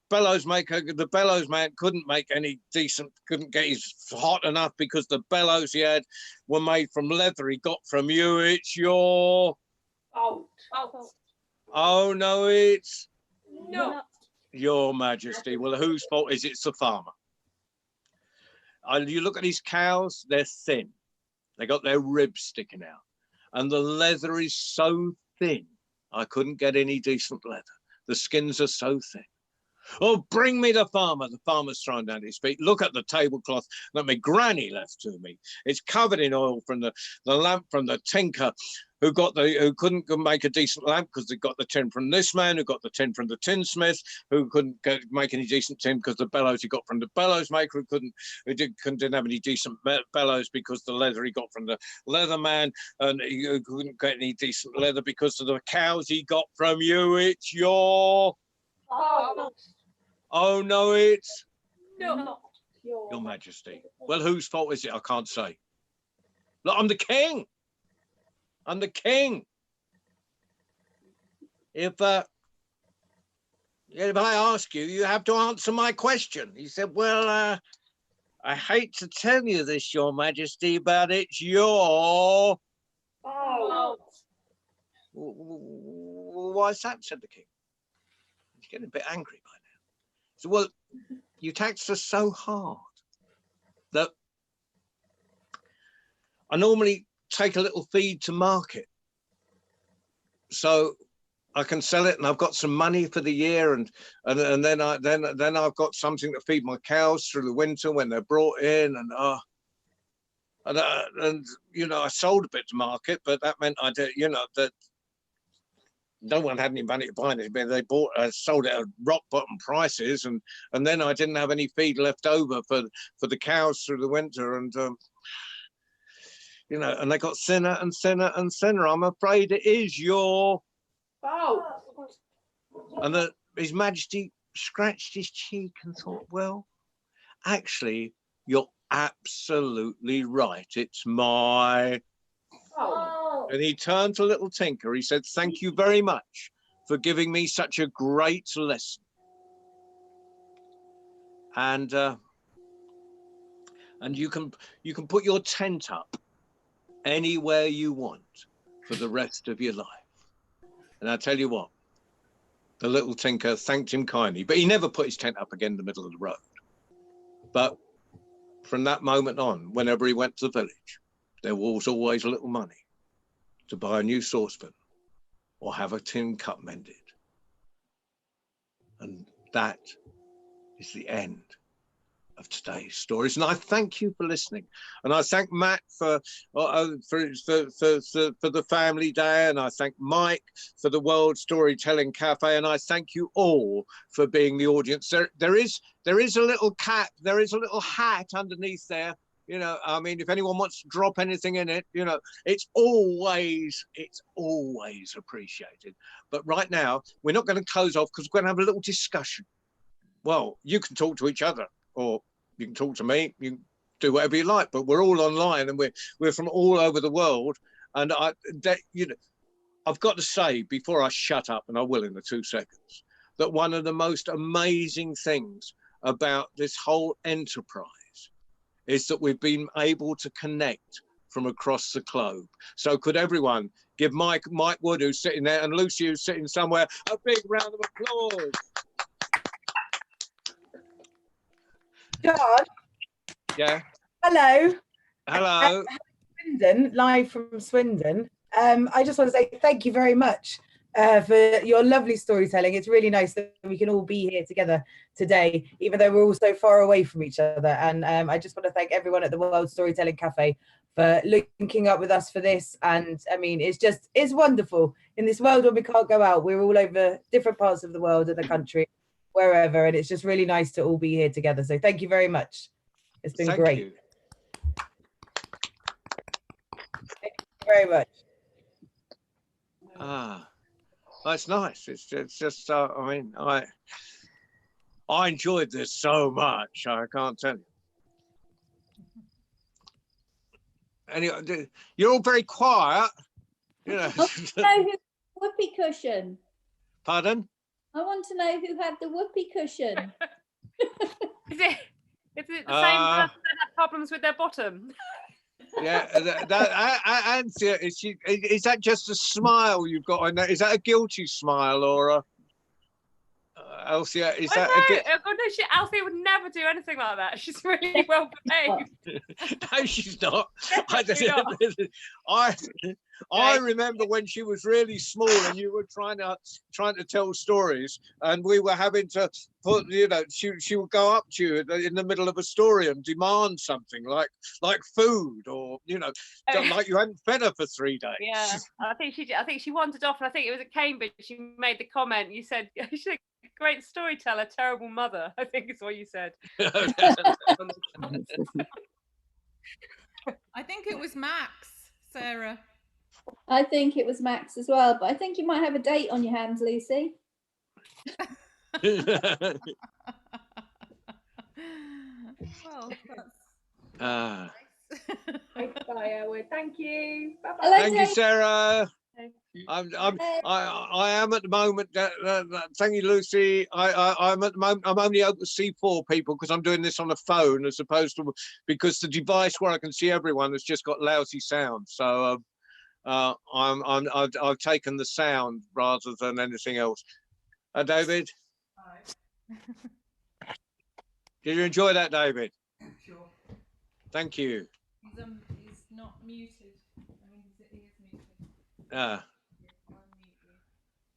bellows maker, the bellows man couldn't make any decent, couldn't get his hot enough because the bellows he had were made from leather he got from you. It's your
Fault.
Oh no, it's
No.
Your Majesty. Well, whose fault is it? It's the farmer. You look at these cows, they're thin. They got their ribs sticking out. And the leather is so thin, I couldn't get any decent leather. The skins are so thin. Oh, bring me the farmer. The farmer's thrown down his feet. Look at the tablecloth that my granny left to me. It's covered in oil from the lamp from the tinker who couldn't make a decent lamp because they got the tin from this man, who got the tin from the tinsmith, who couldn't make any decent tin because the bellows he got from the bellows maker, who didn't have any decent bellows because the leather he got from the leather man, and he couldn't get any decent leather because of the cows he got from you. It's your... Oh, no, it's...
No.
Your Majesty. Well, whose fault is it? I can't say. Look, I'm the king. I'm the king. If I ask you, you have to answer my question. He said, well, I hate to tell you this, Your Majesty, but it's your... Why is that? Said the king. He's getting a bit angry by now. So, well, you taxed us so hard that I normally take a little feed to market, so I can sell it, and I've got some money for the year, and then I've got something to feed my cows through the winter when they're brought in, and you know, I sold a bit to market, but that meant I did, you know, that no one had any money to buy it. They sold it at rock bottom prices, and then I didn't have any feed left over for the cows through the winter, and you know, and they got thinner and thinner and thinner. I'm afraid it is your
fault.
And His Majesty scratched his cheek and thought, well, actually, you're absolutely right. It's my... And he turned to little Tinker. He said, thank you very much for giving me such a great lesson. And you can put your tent up anywhere you want for the rest of your life. And I tell you what, the little Tinker thanked him kindly, but he never put his tent up again in the middle of the road. But from that moment on, whenever he went to the village, there was always a little money to buy a new saucepan or have a tin cup mended. And that is the end of today's stories. And I thank you for listening. And I thank Matt for the Family Day, and I thank Mike for the World Storytelling Cafe, and I thank you all for being the audience. There is a little cap, there is a little hat underneath there. You know, I mean, if anyone wants to drop anything in it, you know, it's always appreciated. But right now, we're not going to close off because we're going to have a little discussion. Well, you can talk to each other, or you can talk to me. You can do whatever you like. But we're all online, and we're from all over the world. And you know, I've got to say before I shut up, and I will in the 2 seconds, that one of the most amazing things about this whole enterprise is that we've been able to connect from across the globe. So could everyone give Mike Wood, who's sitting there, and Lucy, who's sitting somewhere, a big round of applause.
John.
Yeah.
Hello.
Hello.
Swindon, live from Swindon. I just want to say thank you very much for your lovely storytelling. It's really nice that we can all be here together today, even though we're all so far away from each other. And I just want to thank everyone at the World Storytelling Cafe for linking up with us for this. And I mean, it's wonderful. In this world where we can't go out, we're all over different parts of the world and the country, wherever. And it's just really nice to all be here together. So thank you very much. It's been great.
You.
Thank you very much.
That's nice. It's just I mean, I enjoyed this so much. I can't tell you. Anyway, you're all very quiet. You know.
I want to know who had the whoopee cushion.
Pardon?
I want to know who had the whoopee cushion.
Is it the same person that had problems with their bottom?
Yeah, Anthea, is that just a smile you've got on that? Is that a guilty smile or a Althea, is
Oh,
that
no.
a
Oh, no, Althea would never do anything like that. She's really well behaved.
No, she's not.
Definitely not.
I remember when she was really small and you were trying to tell stories, and we were having to put, she would go up to you in the middle of a story and demand something like food, or like you hadn't fed her for 3 days.
Yeah, I think she wandered off, and I think it was at Cambridge. She made the comment. You said she's a great storyteller, terrible mother. I think is what you said.
I think it was Max, Sarah.
I think it was Max as well, but I think you might have a date on your hands, Lucy.
Well,
Ah.
Bye, Elwood. Thank you. Bye bye.
Hello,
Thank you,
Dave.
Sarah.
Hey.
I am at the moment. Thank you, Lucy. I'm at the moment. I'm only able to see 4 people because I'm doing this on a phone, as opposed to because the device where I can see everyone has just got lousy sound. So I've taken the sound rather than anything else. David, did you enjoy that, David?
Sure.
Thank you.
He's not muted. I mean, he is muted.
Ah.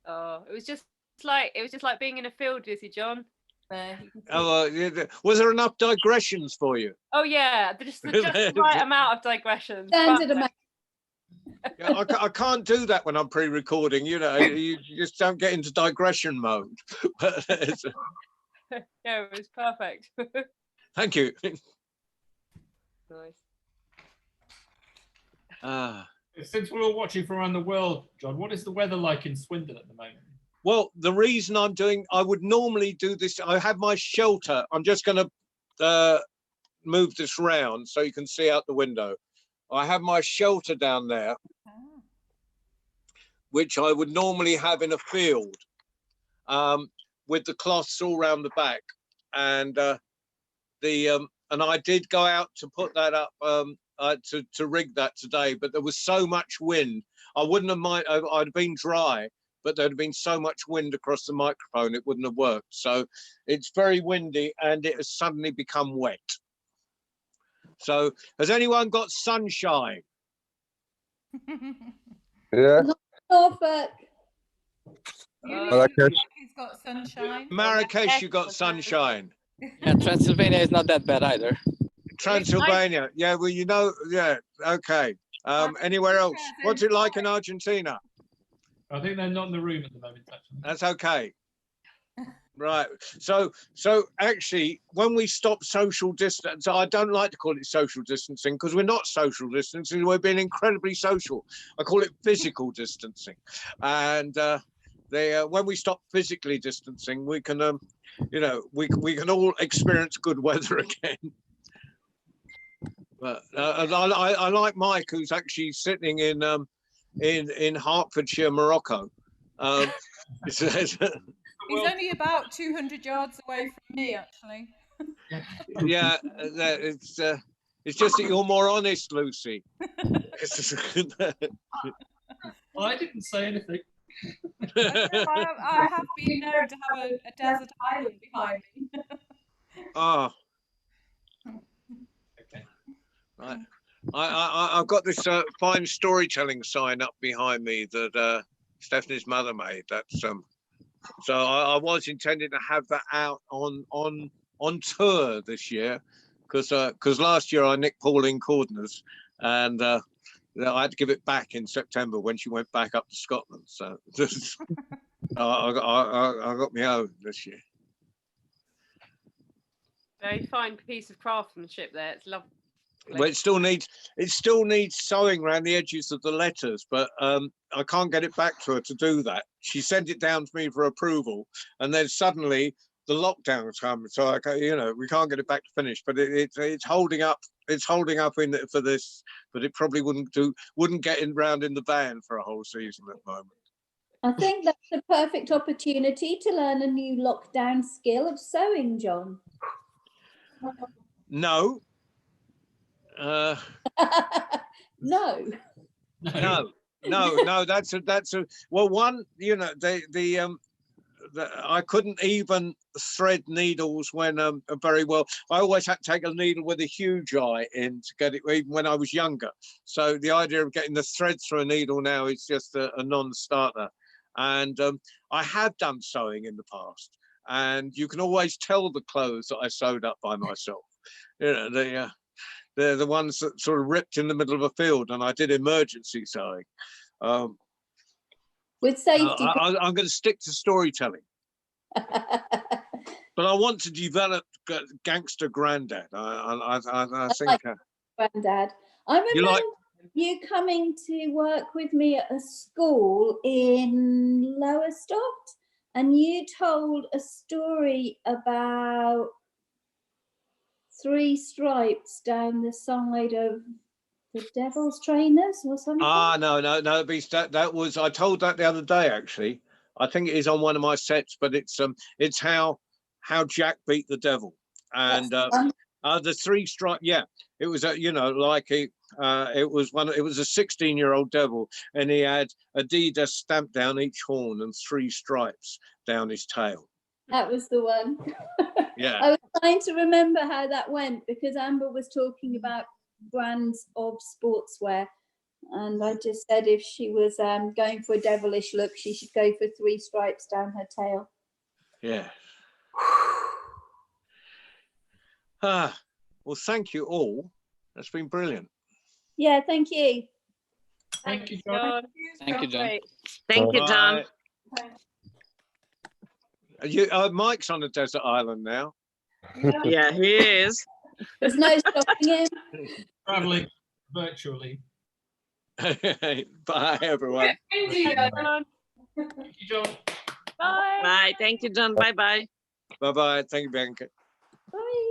Oh, it was just like being in a field, Lizzie John.
Was there enough digressions for you?
Oh yeah, just the right amount of digressions.
Standard amount.
Yeah, I can't do that when I'm pre-recording. You just don't get into digression mode.
Yeah, it was perfect.
Thank you.
Nice.
Since we're all watching from around the world, John, what is the weather like in Swindon at the moment?
Well, the reason I would normally do this, I have my shelter. I'm just going to move this round so you can see out the window. I have my shelter down there, which I would normally have in a field, with the cloths all around the back, and and I did go out to put that up, to rig that today, but there was so much wind. I wouldn't have mind. I'd have been dry, but there'd have been so much wind across the microphone, it wouldn't have worked. So it's very windy, and it has suddenly become wet. So has anyone got sunshine?
Yeah.
Norfolk.
Marrakesh.
He's got sunshine.
Marrakesh, you got sunshine.
Yeah, Transylvania is not that bad either.
Transylvania, yeah. Well, yeah. Okay. Anywhere else? What's it like in Argentina?
I think they're not in the room at the moment, actually.
That's okay. Right. So actually, when we stop social distance, I don't like to call it social distancing because we're not social distancing. We're being incredibly social. I call it physical distancing. And when we stop physically distancing, we can, we can all experience good weather again. But I like Mike, who's actually sitting in Hertfordshire, Morocco.
He's only about 200 yards away from me, actually.
Yeah, it's just that you're more honest, Lucy.
Well, I didn't say anything.
I have been known to have a desert island behind me.
Ah.
Okay.
Right. I've got this fine storytelling sign up behind me that Stephanie's mother made. That's so I was intending to have that out on tour this year, because last year I nicked Pauline Cordner's, and I had to give it back in September when she went back up to Scotland. So I got my own this year.
Very fine piece of craftsmanship there. It's lovely.
Well, it still needs sewing around the edges of the letters, but I can't get it back to her to do that. She sent it down to me for approval, and then suddenly the lockdown's come, so we can't get it back to finish. But it's holding up. It's holding up for this, but it probably wouldn't get round in the van for a whole season at the moment.
I think that's the perfect opportunity to learn a new lockdown skill of sewing, John.
No.
No.
No. That's a well, one, I couldn't even thread needles when very well. I always had to take a needle with a huge eye in to get it, even when I was younger. So the idea of getting the thread through a needle now is just a non-starter. And I have done sewing in the past, and you can always tell the clothes that I sewed up by myself. You know, they're the ones that sort of ripped in the middle of a field, and I did emergency sewing.
With safety.
I'm going to stick to storytelling. But I want to develop Gangster Grandad. I think.
Grandad. I remember you coming to work with me at a school in Lowestoft, and you told a story about 3 stripes down the side of the Devil's Trainers or something.
No, that was, I told that the other day actually. I think it is on one of my sets, but it's how Jack beat the devil, and the 3 stripe. Yeah, it was you know, like it was a 16-year-old devil, and he had Adidas stamped down each horn and 3 stripes down his tail.
That was the one.
Yeah.
I was trying to remember how that went because Amber was talking about brands of sportswear, and I just said if she was going for a devilish look, she should go for 3 stripes down her tail.
Yeah. Well, thank you all. That's been brilliant.
Yeah, thank you.
Thank you, John.
Thank you, John.
Thank you, John.
Mike's on a desert island now.
Yeah, he is.
There's no stopping him.
Traveling virtually.
Bye, everyone.
Thank you, John.
Bye. Bye. Thank you, John. Bye-bye.
Bye-bye. Thank you, Bianca.
Bye.